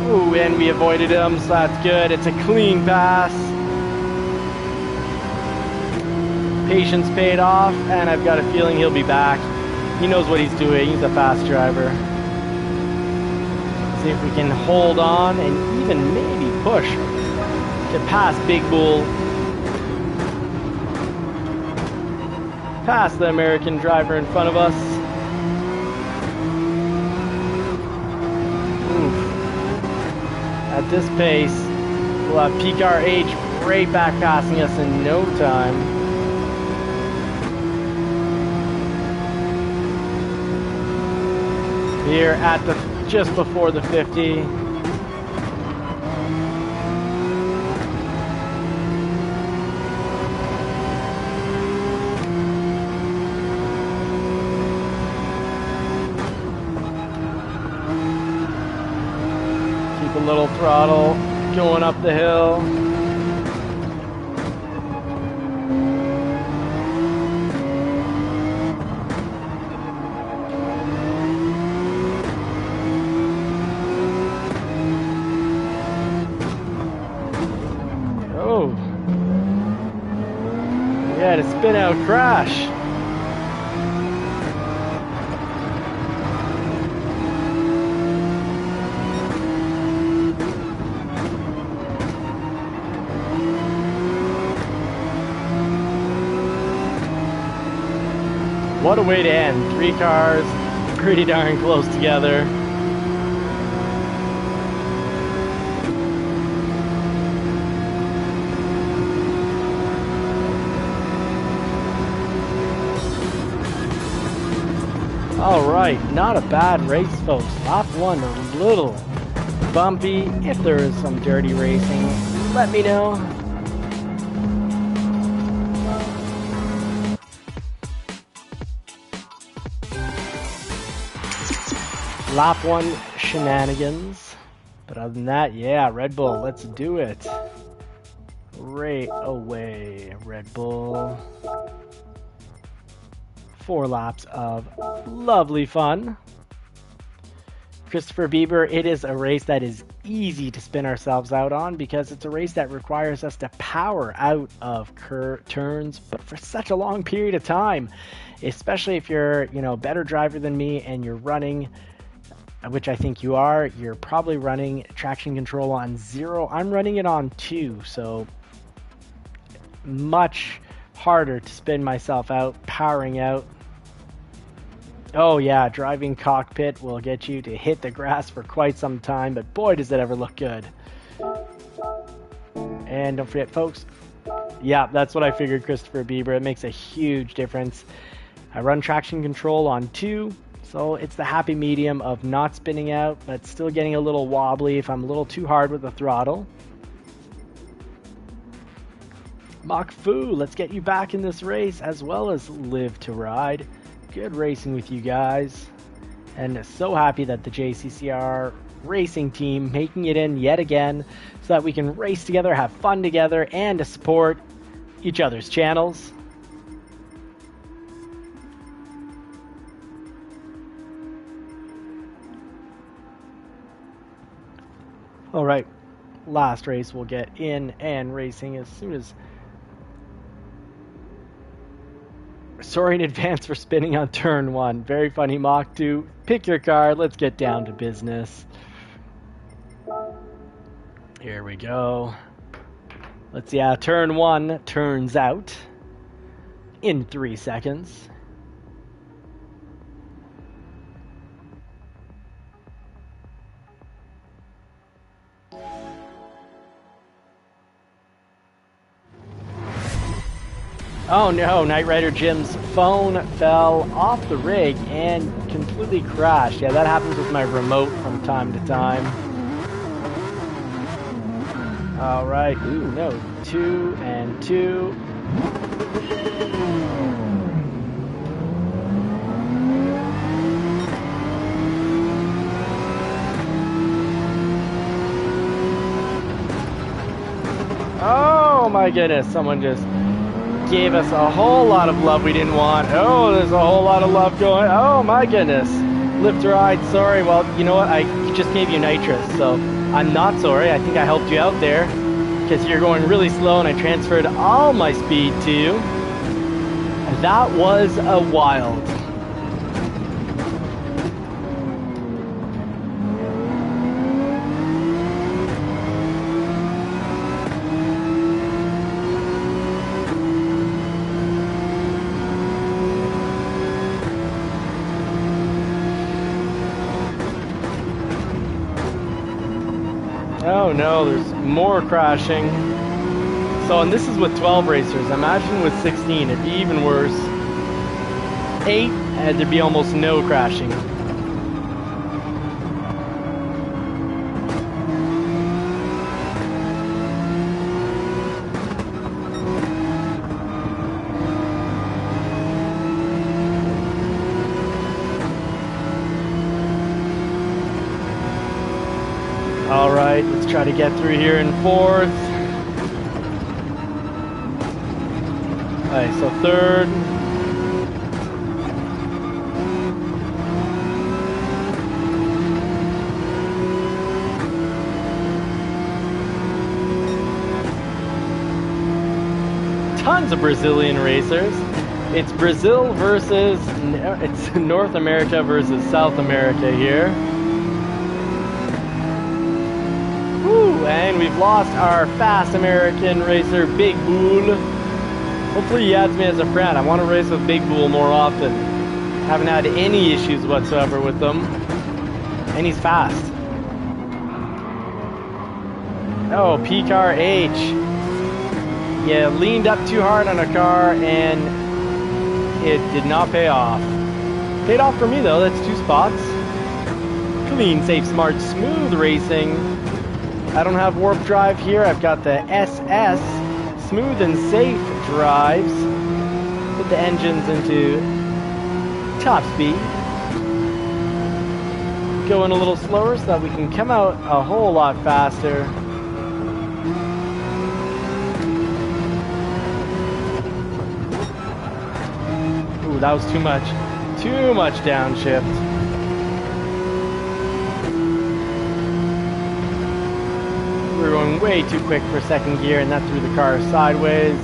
Ooh, and we avoided him, so that's good. It's a clean pass. Patience paid off, and I've got a feeling he'll be back. He knows what he's doing. He's a fast driver. See if we can hold on and even maybe push to pass Big Bull. Past the American driver in front of us. Oof. At this pace, we'll have PCAR H right back passing us in no time. Here at the just before the 50. Keep a little throttle going up the hill. Yeah, to spin out crash. What a way to end. 3 cars, pretty darn close together. All right, not a bad race, folks. Lap 1, a little bumpy. If there is some dirty racing, let me know. Lap 1 shenanigans. But other than that, yeah, Red Bull, let's do it. Right away, Red Bull. 4 laps of lovely fun. Christopher Bieber, it is a race that is easy to spin ourselves out on because it's a race that requires us to power out of turns, but for such a long period of time, especially if you're, a better driver than me and you're running, which I think you are, you're probably running traction control on 0. I'm running it on 2, so much harder to spin myself out, powering out. Oh yeah, driving cockpit will get you to hit the grass for quite some time, but boy does it ever look good. And don't forget, folks, yeah, that's what I figured, Christopher Bieber. It makes a huge difference. I run traction control on 2, so it's the happy medium of not spinning out, but still getting a little wobbly if I'm a little too hard with the throttle. Mach Fu, let's get you back in this race, as well as Live to Ride. Good racing with you guys, and so happy that the JCCR racing team making it in yet again so that we can race together, have fun together, and to support each other's channels. All right, last race we'll get in and racing as soon as... Sorry in advance for spinning on turn 1. Very funny, Mach 2. Pick your card. Let's get down to business. Here we go. Let's see how turn 1 turns out in 3 seconds. Oh no, Knight Rider Jim's phone fell off the rig and completely crashed. Yeah, that happens with my remote from time to time. Alright, ooh, no, 2 and 2. Oh my goodness, someone just gave us a whole lot of love we didn't want. Oh, there's a whole lot of love going. Oh my goodness. Lift to Ride, sorry. Well, you know what? I just gave you nitrous, so I'm not sorry. I think I helped you out there because you're going really slow and I transferred all my speed to you. And that was a wild. Oh no, there's more crashing. So, and this is with 12 racers. Imagine with 16, it'd be even worse. 8, and there'd be almost no crashing. Alright, let's try to get through here in 4th. Alright, so 3rd. Tons of Brazilian racers. It's Brazil versus, it's North America versus South America here. And we've lost our fast American racer, Big Bull. Hopefully he adds me as a friend. I want to race with Big Bull more often. Haven't had any issues whatsoever with them. And he's fast. Oh, P-Car H. Yeah, leaned up too hard on a car and it did not pay off. Paid off for me though, that's 2 spots. Clean, safe, smart, smooth racing. I don't have warp drive here, I've got the SS, smooth and safe drives. Put the engines into top speed. Going a little slower so that we can come out a whole lot faster. Ooh, that was too much. Too much downshift. We were going way too quick for second gear and that threw the car sideways.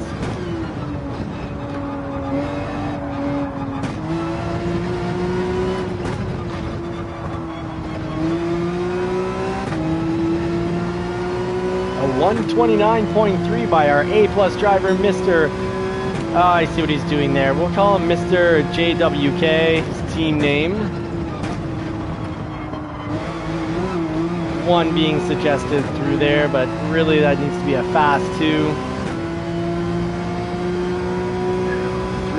A 129.3 by our A+ driver, Mr. Oh, I see what he's doing there. We'll call him Mr. JWK, his team name. 1 being suggested through there, but really that needs to be a fast 2.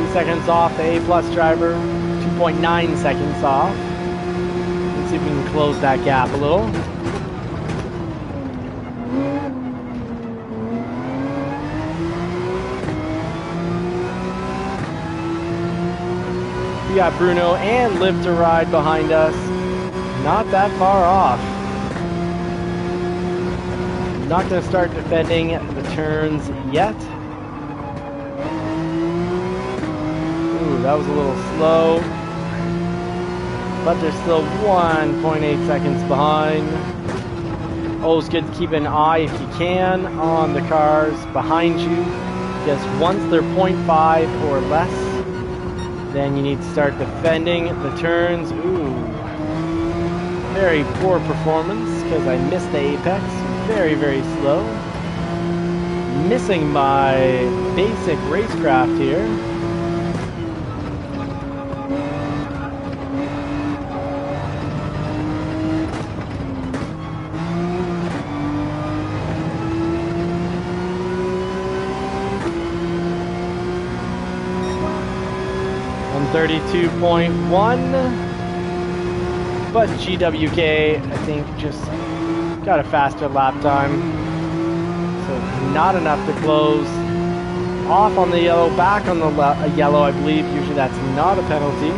3 seconds off the A+ driver, 2.9 seconds off. Let's see if we can close that gap a little. We got Bruno and Live to Ride behind us. Not that far off. Not going to start defending the turns yet. Ooh, that was a little slow. But they're still 1.8 seconds behind. Always good to keep an eye, if you can, on the cars behind you. Because once they're 0.5 or less, then you need to start defending the turns. Ooh, very poor performance because I missed the apex. Very, very slow. Missing my basic racecraft here. On 32.1. But GWK, I think, just got a faster lap time, so not enough to close. Off on the yellow, back on the yellow, I believe. Usually that's not a penalty.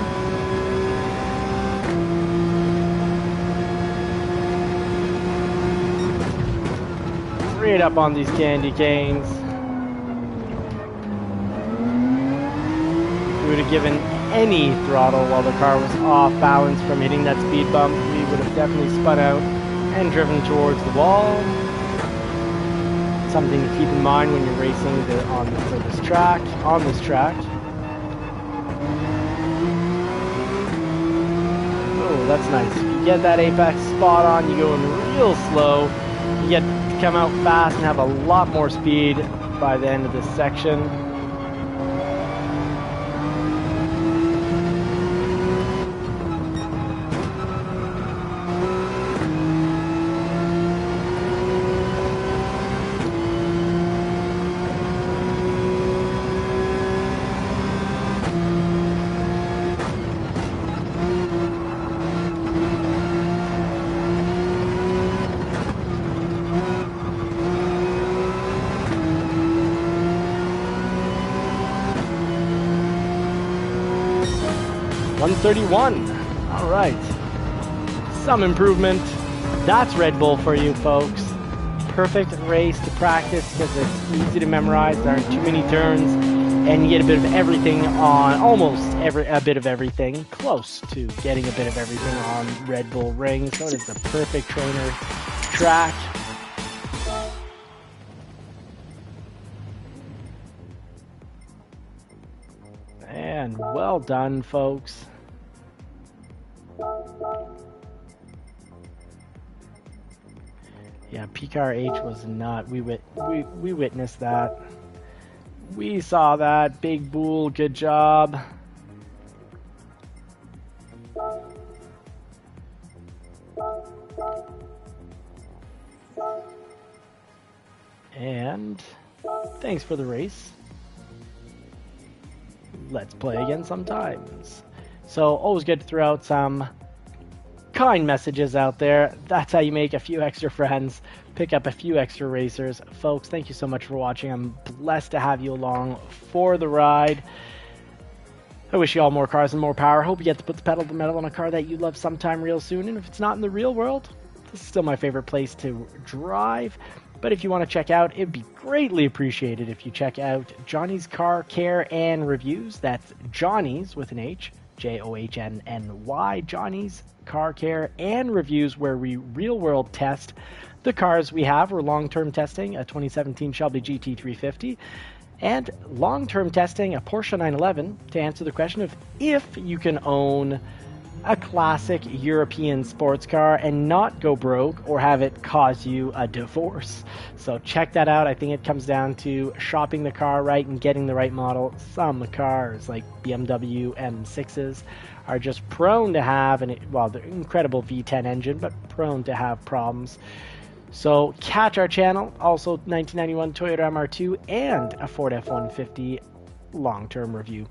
Straight up on these candy canes. If we would have given any throttle while the car was off balance from hitting that speed bump, we would have definitely spun out and driven towards the wall. Something to keep in mind when you're racing on this track. Oh, that's nice. If you get that apex spot on, you go in real slow. You get to come out fast and have a lot more speed by the end of this section. .131. All right. Some improvement. That's Red Bull for you folks. Perfect race to practice because it's easy to memorize. There aren't too many turns. And you get a bit of everything on, a bit of everything. Close to getting a bit of everything on Red Bull Ring. So it is the perfect trainer track. And well done, folks. Yeah, PCAR H was not. We witnessed that. We saw that. Big Bull, good job. And thanks for the race. Let's play again sometimes. So always good to throw out some kind messages out there. That's how you make a few extra friends, pick up a few extra racers. Folks, thank you so much for watching. I'm blessed to have you along for the ride. I wish you all more cars and more power. Hope you get to put the pedal to the metal on a car that you love sometime real soon. And if it's not in the real world, this is still my favorite place to drive. But if you want to check out, it'd be greatly appreciated if you check out Johnny's Car Care and Reviews. That's Johnny's with an H, Johnnny, Johnny's Car Care and Reviews, where we real world test the cars we have. We're long-term testing a 2017 Shelby GT350 and long-term testing a Porsche 911 to answer the question of if you can own a classic European sports car and not go broke or have it cause you a divorce. So check that out. I think it comes down to shopping the car right and getting the right model. Some cars like BMW M6s are just prone to have they're incredible V10 engine, but prone to have problems. So catch our channel, also 1991 Toyota MR2 and a Ford F-150 long-term review.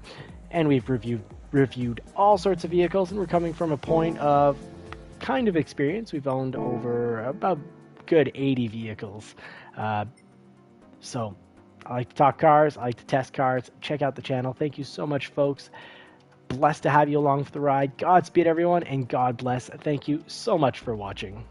And we've reviewed all sorts of vehicles, and we're coming from a point of kind of experience. We've owned over about good 80 vehicles. So I like to talk cars, I like to test cars. Check out the channel. Thank you so much, folks. Blessed to have you along for the ride. Godspeed, everyone, and God bless. Thank you so much for watching.